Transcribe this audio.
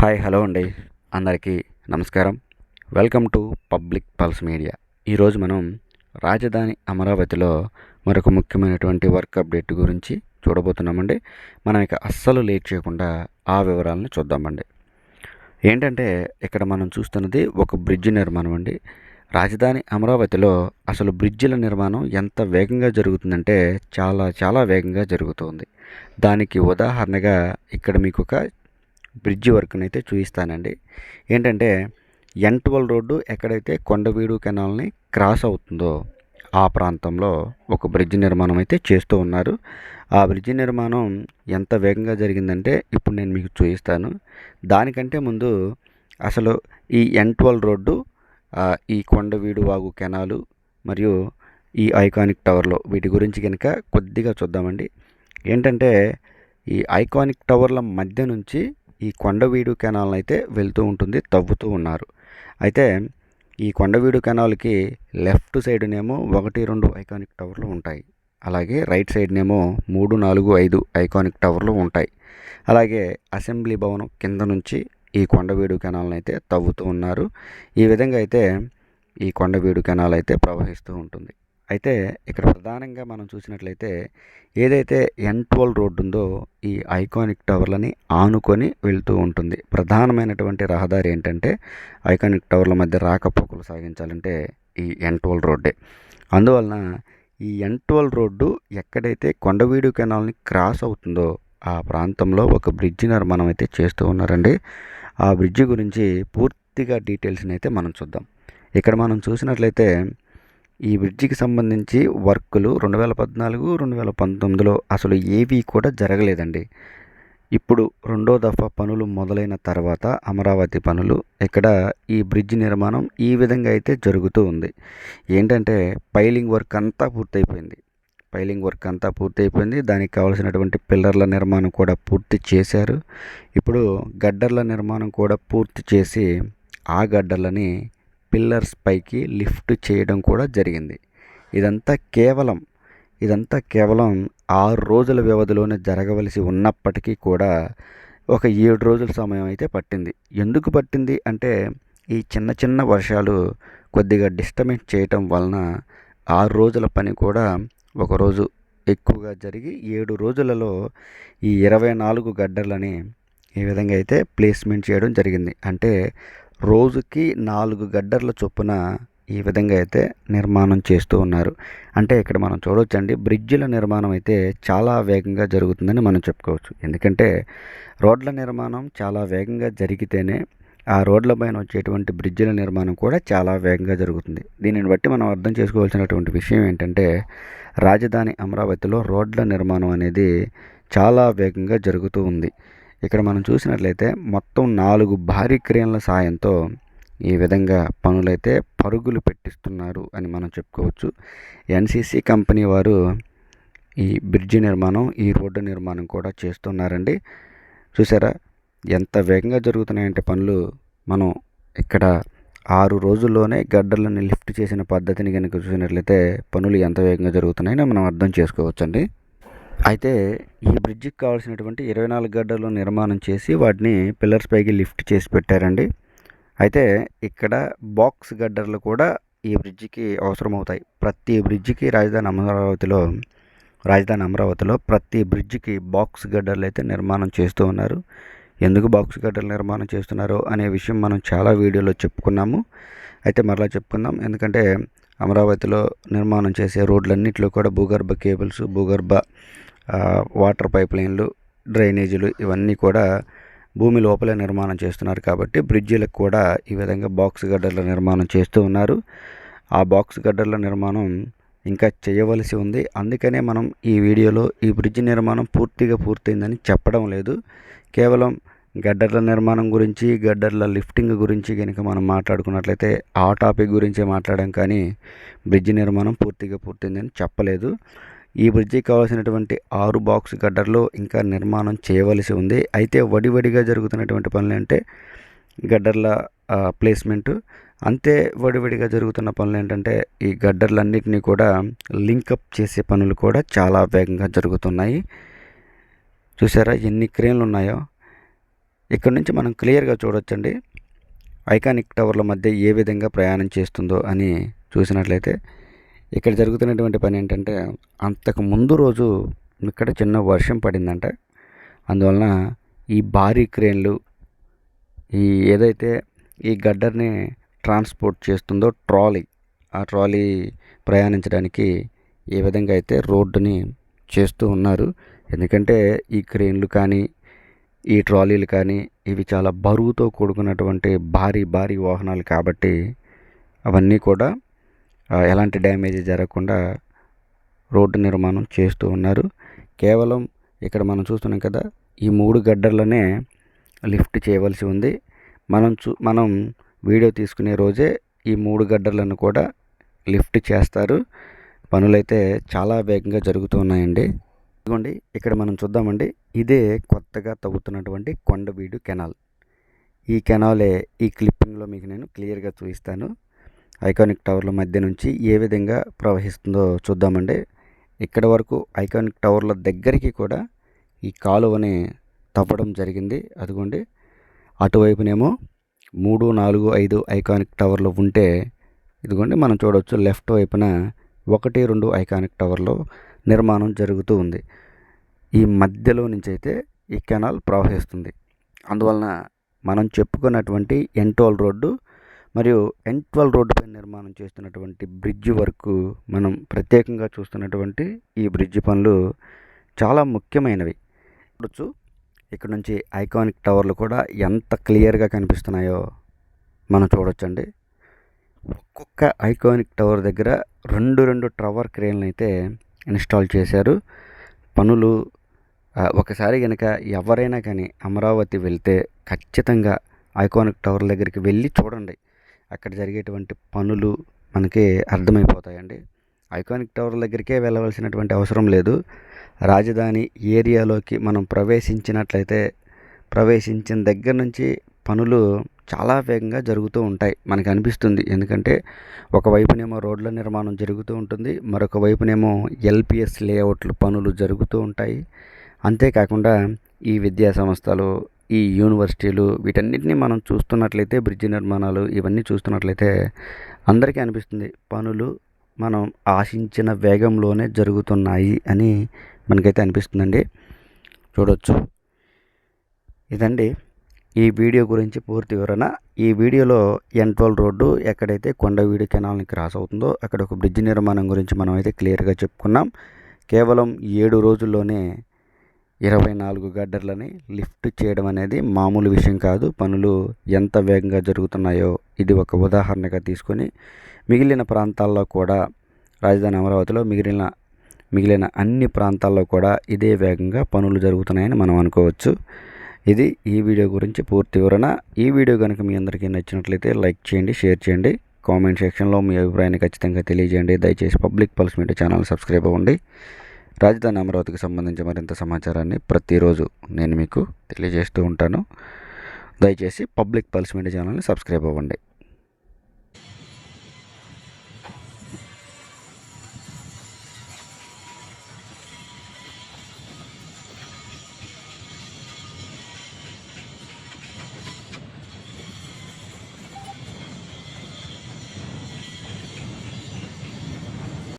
Hi hello అండి. అందరికీ నమస్కారం. Welcome to public pulse media. ఈరోజు మనం రాజధాని అమరావతిలో మరొక ముఖ్యమైనటువంటి వర్క్ అప్డేట్ గురించి చూడబోతున్నామండి. మనం ఇక అస్సలు లేట్ చేయకుండా ఆ వివరాలను చూద్దామండి. ఏంటంటే ఇక్కడ మనం చూస్తున్నది ఒక బ్రిడ్జ్ నిర్మాణం అండి. రాజధాని అమరావతిలో అసలు బ్రిడ్జిల నిర్మాణం ఎంత వేగంగా జరుగుతుందంటే చాలా వేగంగా జరుగుతుంది. దానికి ఉదాహరణగా ఇక్కడ మీకు ఒక బ్రిడ్జి వర్క్ని అయితే చూపిస్తానండి. ఏంటంటే N12 రోడ్డు ఎక్కడైతే కొండవీడు కెనాల్ని క్రాస్ అవుతుందో ఆ ప్రాంతంలో ఒక బ్రిడ్జి నిర్మాణం అయితే చేస్తూ ఉన్నారు. ఆ బ్రిడ్జి నిర్మాణం ఎంత వేగంగా జరిగిందంటే ఇప్పుడు నేను మీకు చూపిస్తాను. దానికంటే ముందు అసలు ఈ N12 రోడ్డు ఈ కొండవీడు వాగు కెనాలు మరియు ఈ ఐకానిక్ టవర్లో వీటి గురించి కనుక కొద్దిగా చూద్దామండి. ఏంటంటే ఈ ఐకానిక్ టవర్ల మధ్య నుంచి ఈ కొండవీడు కెనాల్ అయితే వెళ్తూ ఉంటుంది, తవ్వుతూ ఉన్నారు. అయితే ఈ కొండవీడు కెనాల్కి లెఫ్ట్ సైడ్నేమో 1-2 ఐకానిక్ టవర్లు ఉంటాయి. అలాగే రైట్ సైడ్నేమో 3, 4, 5 ఐకానిక్ టవర్లు ఉంటాయి. అలాగే అసెంబ్లీ భవనం కింద నుంచి ఈ కొండవీడు కెనాల్ని అయితే తవ్వుతూ ఉన్నారు. ఈ విధంగా అయితే ఈ కొండవీడు కెనాల్ అయితే ప్రవహిస్తూ ఉంటుంది. అయితే ఇక్కడ ప్రధానంగా మనం చూసినట్లయితే ఏదైతే N12 రోడ్డు ఉందో ఈ ఐకానిక్ టవర్లని ఆనుకొని వెళ్తూ ఉంటుంది. ప్రధానమైనటువంటి రహదారి ఏంటంటే ఐకానిక్ టవర్ల మధ్య రాకపోకలు సాగించాలంటే ఈ N12 రోడ్డే. అందువలన ఈ N12 రోడ్డు ఎక్కడైతే కొండవీడు కెనాల్ని క్రాస్ అవుతుందో ఆ ప్రాంతంలో ఒక బ్రిడ్జి నిర్మాణం అయితే చేస్తూ ఉన్నారండి. ఆ బ్రిడ్జి గురించి పూర్తిగా డీటెయిల్స్ని అయితే మనం చూద్దాం. ఇక్కడ మనం చూసినట్లయితే ఈ బ్రిడ్జికి సంబంధించి వర్కులు 2014, 2019లో అసలు ఏవీ కూడా జరగలేదండి. ఇప్పుడు రెండో దఫా పనులు మొదలైన తర్వాత అమరావతి పనులు ఇక్కడ ఈ బ్రిడ్జ్ నిర్మాణం ఈ విధంగా అయితే జరుగుతూ ఉంది. ఏంటంటే పైలింగ్ వర్క్ అంతా పూర్తయిపోయింది. దానికి కావాల్సినటువంటి పిల్లర్ల నిర్మాణం కూడా పూర్తి చేశారు. ఇప్పుడు గడ్డర్ల నిర్మాణం కూడా పూర్తి చేసి ఆ గడ్డర్లని పిల్లర్స్ పైకి లిఫ్ట్ చేయడం కూడా జరిగింది. ఇదంతా కేవలం 6 రోజుల వ్యవధిలోనే జరగవలసి ఉన్నప్పటికీ కూడా ఒక 7 రోజుల సమయం అయితే పట్టింది. ఎందుకు పట్టింది అంటే ఈ చిన్న వర్షాలు కొద్దిగా డిస్టర్బెన్స్ చేయటం వలన 6 రోజుల పని కూడా ఒకరోజు ఎక్కువగా జరిగి 7 రోజులలో ఈ 24 గడ్డర్లని ఈ విధంగా అయితే ప్లేస్మెంట్ చేయడం జరిగింది. అంటే రోజుకి 4 గడ్డర్ల చొప్పున ఈ విధంగా అయితే నిర్మాణం చేస్తూ ఉన్నారు. అంటే ఇక్కడ మనం చూడవచ్చండి, బ్రిడ్జిల నిర్మాణం అయితే చాలా వేగంగా జరుగుతుందని మనం చెప్పుకోవచ్చు. ఎందుకంటే రోడ్ల నిర్మాణం చాలా వేగంగా జరిగితేనే ఆ రోడ్ల పైన వచ్చేటువంటి బ్రిడ్జిల నిర్మాణం కూడా చాలా వేగంగా జరుగుతుంది. దీనిని బట్టి మనం అర్థం చేసుకోవాల్సినటువంటి విషయం ఏంటంటే రాజధాని అమరావతిలో రోడ్ల నిర్మాణం అనేది చాలా వేగంగా జరుగుతూ ఉంది. ఇక్కడ మనం చూసినట్లయితే మొత్తం 4 భారీ క్రేన్ల సాయంతో ఈ విధంగా పనులైతే పరుగులు పెట్టిస్తున్నారు అని మనం చెప్పుకోవచ్చు. ఎన్సీసీ కంపెనీ వారు ఈ బ్రిడ్జి నిర్మాణం, ఈ రోడ్డు నిర్మాణం కూడా చేస్తున్నారండి. చూసారా ఎంత వేగంగా జరుగుతున్నాయంటే పనులు. మనం ఇక్కడ 6 రోజుల్లోనే గడ్డర్లను లిఫ్ట్ చేసిన పద్ధతిని కనుక చూసినట్లయితే పనులు ఎంత వేగంగా జరుగుతున్నాయని మనం అర్థం చేసుకోవచ్చండి. అయితే ఈ బ్రిడ్జికి కావాల్సినటువంటి 24 గడ్డర్లు నిర్మాణం చేసి వాటిని పిల్లర్స్ పైకి లిఫ్ట్ చేసి పెట్టారండి. అయితే ఇక్కడ బాక్స్ గడ్డర్లు కూడా ఈ బ్రిడ్జికి అవసరం అవుతాయి. ప్రతి బ్రిడ్జికి రాజధాని అమరావతిలో ప్రతి బ్రిడ్జికి బాక్స్ గడ్డర్లు అయితే నిర్మాణం చేస్తూ ఉన్నారు. ఎందుకు బాక్స్ గడ్డర్లు నిర్మాణం చేస్తున్నారో అనే విషయం మనం చాలా వీడియోలో చెప్పుకున్నాము. అయితే మరలా చెప్పుకుందాం. ఎందుకంటే అమరావతిలో నిర్మాణం చేసే రోడ్లన్నింటిలో కూడా భూగర్భ కేబుల్స్, భూగర్భ వాటర్ పైప్ లైన్లు, డ్రైనేజీలు ఇవన్నీ కూడా భూమి లోపలే నిర్మాణం చేస్తున్నారు. కాబట్టి బ్రిడ్జిలకు కూడా ఈ విధంగా బాక్స్ గడ్డర్ల నిర్మాణం చేస్తూ ఉన్నారు. ఆ బాక్స్ గడ్డర్ల నిర్మాణం ఇంకా చేయవలసి ఉంది. అందుకనే మనం ఈ వీడియోలో ఈ బ్రిడ్జి నిర్మాణం పూర్తయిందని చెప్పడం లేదు. కేవలం గడ్డర్ల నిర్మాణం గురించి, గడ్డర్ల లిఫ్టింగ్ గురించి కనుక మనం మాట్లాడుకున్నట్లయితే ఆ టాపిక్ గురించే మాట్లాడాం, కానీ బ్రిడ్జి నిర్మాణం పూర్తయిందని చెప్పలేదు. ఈ బ్రిడ్జికి కావాల్సినటువంటి 6 బాక్స్ గడ్డర్లు ఇంకా నిర్మాణం చేయవలసి ఉంది. అయితే వడివడిగా జరుగుతున్నటువంటి పనులు అంటే గడ్డర్ల ప్లేస్మెంట్, అంతే వడివడిగా జరుగుతున్న పనులు ఏంటంటే ఈ గడ్డర్లన్నింటినీ కూడా లింకప్ చేసే పనులు కూడా చాలా వేగంగా జరుగుతున్నాయి. చూసారా ఎన్ని క్రేన్లు ఉన్నాయో. ఇక్కడ నుంచి మనం క్లియర్గా చూడొచ్చండి ఐకానిక్ టవర్ల మధ్య ఏ విధంగా ప్రయాణం చేస్తుందో అని చూసినట్లయితే ఇక్కడ జరుగుతున్నటువంటి పని ఏంటంటే అంతకు ముందు రోజు ఇక్కడ చిన్న వర్షం పడిందంట. అందువలన ఈ భారీ క్రేన్లు ఈ ఏదైతే ఈ గడ్డర్ని ట్రాన్స్పోర్ట్ చేస్తుందో ఆ ట్రాలీ ప్రయాణించడానికి ఏ విధంగా అయితే రోడ్డుని చేస్తూ ఉన్నారు. ఎందుకంటే ఈ క్రేన్లు కానీ ఈ ట్రాలీలు కానీ ఇవి చాలా బరువుతో కూడుకున్నటువంటి భారీ వాహనాలు కాబట్టి అవన్నీ కూడా ఎలాంటి డ్యామేజ్ జరగకుండా రోడ్డు నిర్మాణం చేస్తూ ఉన్నారు. కేవలం ఇక్కడ మనం చూస్తున్నాం కదా, ఈ 3 గడ్డర్లనే లిఫ్ట్ చేయవలసి ఉంది. మనం వీడియో తీసుకునే రోజే ఈ 3 గడ్డర్లను కూడా లిఫ్ట్ చేస్తారు. పనులైతే చాలా వేగంగా జరుగుతూ ఉన్నాయండి. ఇదిగోండి ఇక్కడ మనం చూద్దామండి, ఇదే కొత్తగా తవ్వుతున్నటువంటి కొండవీడు కెనాల్. ఈ కెనాలే ఈ క్లిప్పింగ్లో మీకు నేను క్లియర్గా చూపిస్తాను. ఐకానిక్ టవర్ల మధ్య నుంచి ఏ విధంగా ప్రవహిస్తుందో చూద్దామండి. ఇక్కడ వరకు ఐకానిక్ టవర్ల దగ్గరికి కూడా ఈ కాలువని తవ్వడం జరిగింది. అదిగోండి అటువైపునేమో 3, 4, 5 ఐకానిక్ టవర్లు ఉంటే ఇదిగోండి మనం చూడవచ్చు లెఫ్ట్ వైపున 1, 2 ఐకానిక్ టవర్లో నిర్మాణం జరుగుతూ ఉంది. ఈ మధ్యలో నుంచి అయితే ఈ కెనాల్ ప్రవహిస్తుంది. అందువలన మనం చెప్పుకున్నటువంటి N12 రోడ్డు మరియు N12 రోడ్డుపై నిర్మాణం చేస్తున్నటువంటి బ్రిడ్జ్ వరకు మనం ప్రత్యేకంగా చూస్తున్నటువంటి ఈ బ్రిడ్జ్ పనులు చాలా ముఖ్యమైనవి. చూడొచ్చు ఇక్కడ నుంచి ఐకానిక్ టవర్లు కూడా ఎంత క్లియర్గా కనిపిస్తున్నాయో మనం చూడొచ్చండి. ఒక్కొక్క ఐకానిక్ టవర్ దగ్గర 2 టవర్ క్రేన్లు అయితే ఇన్స్టాల్ చేశారు. పనులు ఒకసారి కనుక ఎవరైనా కానీ అమరావతి వెళ్తే ఖచ్చితంగా ఐకానిక్ టవర్ దగ్గరికి వెళ్ళి చూడండి. అక్కడ జరిగేటువంటి పనులు మనకి అర్థమైపోతాయండి. ఐకానిక్ టవర్ దగ్గరికే వెళ్ళవలసినటువంటి అవసరం లేదు. రాజధాని ఏరియాలోకి మనం ప్రవేశించినట్లయితే ప్రవేశించిన దగ్గర నుంచి పనులు చాలా వేగంగా జరుగుతూ ఉంటాయి మనకు అనిపిస్తుంది. ఎందుకంటే ఒకవైపునేమో రోడ్ల నిర్మాణం జరుగుతూ ఉంటుంది, మరొక వైపునేమో LPS లేఅవుట్లు పనులు జరుగుతూ ఉంటాయి. అంతేకాకుండా ఈ విద్యా సంస్థలు, ఈ యూనివర్సిటీలు వీటన్నిటిని మనం చూస్తున్నట్లయితే బ్రిడ్జి నిర్మాణాలు ఇవన్నీ చూస్తున్నట్లయితే అందరికీ అనిపిస్తుంది పనులు మనం ఆశించిన వేగంలోనే జరుగుతున్నాయి అని మనకైతే అనిపిస్తుందండి. చూడొచ్చు ఇదండి ఈ వీడియో గురించి పూర్తి వివరణ. ఈ వీడియోలో N12 రోడ్డు ఎక్కడైతే కొండవీడు కెనాల్ని క్రాస్ అవుతుందో అక్కడ ఒక బ్రిడ్జ్ నిర్మాణం గురించి మనం అయితే క్లియర్గా చెప్పుకున్నాం. కేవలం 7 రోజుల్లోనే 24 గడ్డర్లని లిఫ్ట్ చేయడం అనేది మామూలు విషయం కాదు. పనులు ఎంత వేగంగా జరుగుతున్నాయో ఇది ఒక ఉదాహరణగా తీసుకొని మిగిలిన ప్రాంతాల్లో కూడా రాజధాని అమరావతిలో మిగిలిన అన్ని ప్రాంతాల్లో కూడా ఇదే వేగంగా పనులు జరుగుతున్నాయని మనం అనుకోవచ్చు. ఇది ఈ వీడియో గురించి పూర్తి వివరణ. ఈ వీడియో కనుక మీ అందరికీ నచ్చినట్లయితే లైక్ చేయండి, షేర్ చేయండి, కామెంట్ సెక్షన్లో మీ అభిప్రాయాన్ని ఖచ్చితంగా తెలియజేయండి. దయచేసి public pulse media channel subscribe అవ్వండి. రాజధాని అమరావతికి సంబంధించి మరింత సమాచారాన్ని ప్రతిరోజు నేను మీకు తెలియజేస్తూ ఉంటాను. దయచేసి పబ్లిక్ పల్స్ మీడియా ఛానల్ని సబ్స్క్రైబ్ అవ్వండి.